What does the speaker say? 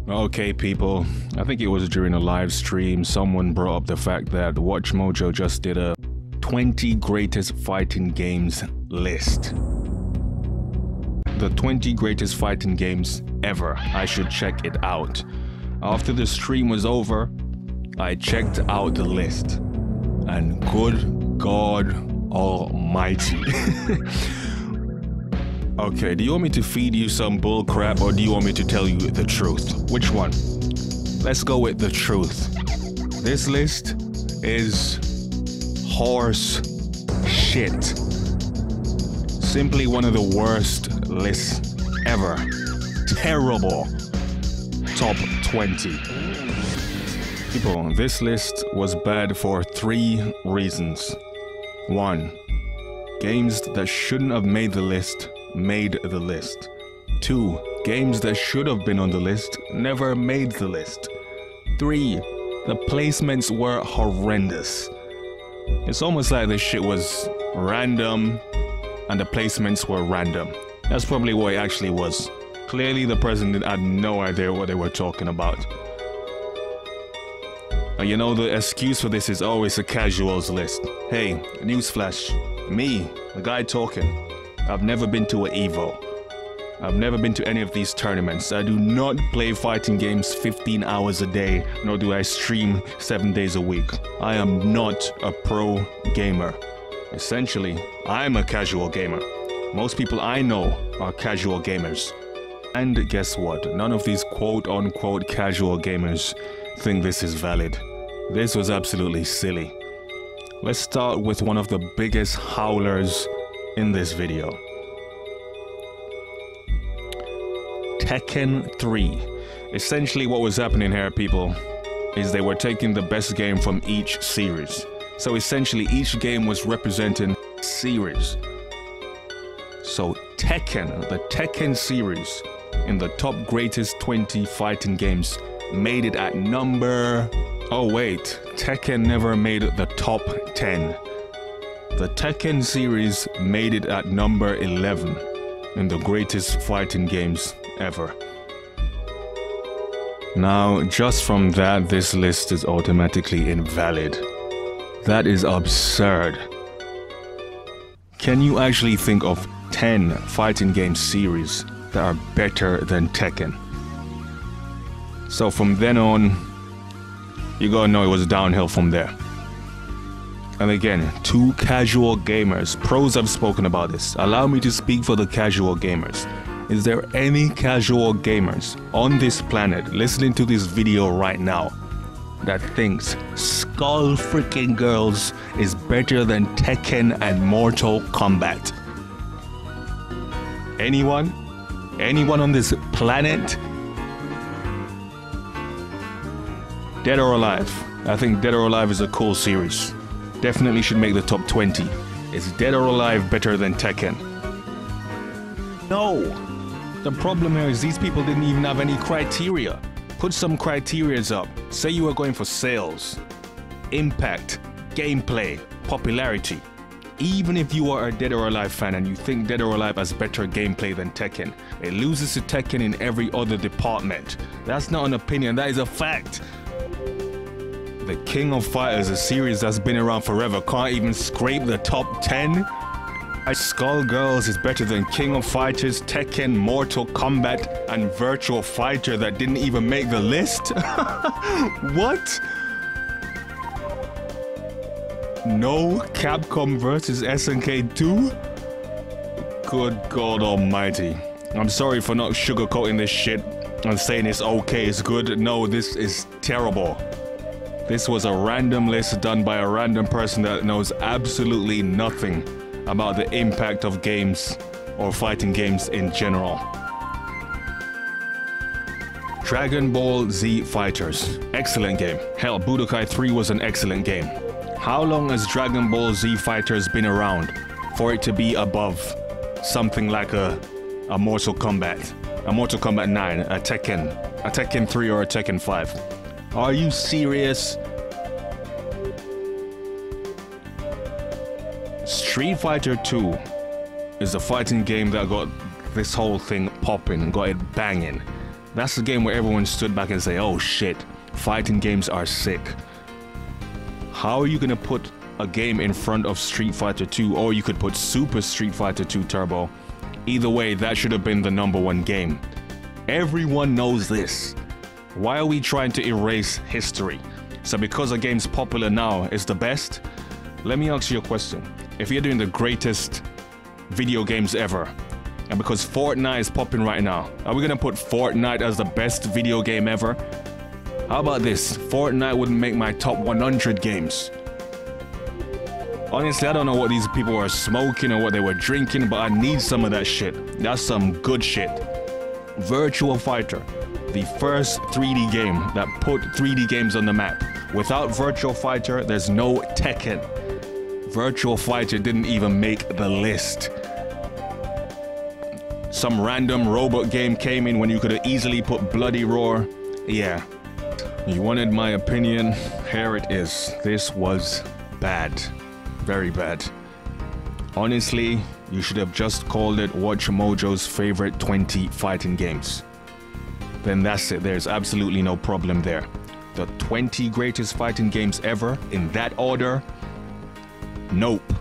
Okay, people, I think it was during a live stream someone brought up the fact that WatchMojo just did a 20 greatest fighting games list. The 20 greatest fighting games ever. I should check it out. After the stream was over, I checked out the list, and good God Almighty. Okay, do you want me to feed you some bull crap, or do you want me to tell you the truth? Which one? Let's go with the truth. This list is horse shit. Simply one of the worst lists ever. Terrible. Top 20. People, this list was bad for 3 reasons. 1. Games that shouldn't have made the list made the list. 2. Games that should have been on the list never made the list. 3. The placements were horrendous. It's almost like this shit was random and the placements were random. That's probably what it actually was. Clearly the president had no idea what they were talking about. You know, the excuse for this is always a casuals list. Hey, newsflash, me, the guy talking, I've never been to an Evo. I've never been to any of these tournaments. I do not play fighting games 15 hours a day, nor do I stream 7 days a week. I am not a pro gamer. Essentially, I'm a casual gamer. Most people I know are casual gamers. And guess what? None of these quote-unquote casual gamers think this is valid. This was absolutely silly. Let's start with one of the biggest howlers in this video. Tekken 3. Essentially what was happening here, people, is they were taking the best game from each series. So essentially each game was representing a series. So Tekken, the Tekken series, in the top greatest 20 fighting games, made it at number... Oh wait, Tekken never made the top 10. The Tekken series made it at number 11 in the greatest fighting games ever. Now, just from that, this list is automatically invalid. That is absurd. Can you actually think of 10 fighting game series that are better than Tekken? So from then on, you gotta know it was downhill from there. And again, 2 casual gamers. Pros have spoken about this. Allow me to speak for the casual gamers. Is there any casual gamers on this planet listening to this video right now that thinks Skull Freaking Girls is better than Tekken and Mortal Kombat? Anyone? Anyone on this planet? Dead or Alive. I think Dead or Alive is a cool series. Definitely should make the top 20. Is Dead or Alive better than Tekken? No! The problem here is these people didn't even have any criteria. Put some criterias up. Say you were going for sales, impact, gameplay, popularity. Even if you are a Dead or Alive fan and you think Dead or Alive has better gameplay than Tekken, it loses to Tekken in every other department. That's not an opinion, that is a fact. The King of Fighters, a series that's been around forever, can't even scrape the top 10? Skullgirls is better than King of Fighters, Tekken, Mortal Kombat, and Virtual Fighter that didn't even make the list? What? No Capcom versus SNK 2? Good God Almighty. I'm sorry for not sugarcoating this shit and saying it's okay, it's good. No, this is terrible. This was a random list done by a random person that knows absolutely nothing about the impact of games or fighting games in general. Dragon Ball Z Fighters. Excellent game. Hell, Budokai 3 was an excellent game. How long has Dragon Ball Z Fighters been around for it to be above something like a Mortal Kombat, a Mortal Kombat 9, a Tekken 3 or a Tekken 5? Are you serious? Street Fighter 2 is a fighting game that got this whole thing popping, got it banging. That's the game where everyone stood back and say, oh shit, fighting games are sick. How are you gonna put a game in front of Street Fighter 2, or you could put Super Street Fighter 2 Turbo? Either way, that should have been the #1 game. Everyone knows this. Why are we trying to erase history? So because a game's popular now is the best? Let me ask you a question. If you're doing the greatest video games ever, and because Fortnite is popping right now, are we gonna put Fortnite as the best video game ever? How about this? Fortnite wouldn't make my top 100 games. Honestly, I don't know what these people were smoking or what they were drinking, but I need some of that shit. That's some good shit. Virtua Fighter, the first 3D game that put 3D games on the map. Without Virtua Fighter, there's no Tekken. Virtua Fighter didn't even make the list. Some random robot game came in when you could have easily put Bloody Roar. Yeah. You wanted my opinion? Here it is. This was bad. Very bad. Honestly, you should have just called it WatchMojo's favorite 20 fighting games. Then that's it. There's absolutely no problem there. The 20 greatest fighting games ever in that order? Nope.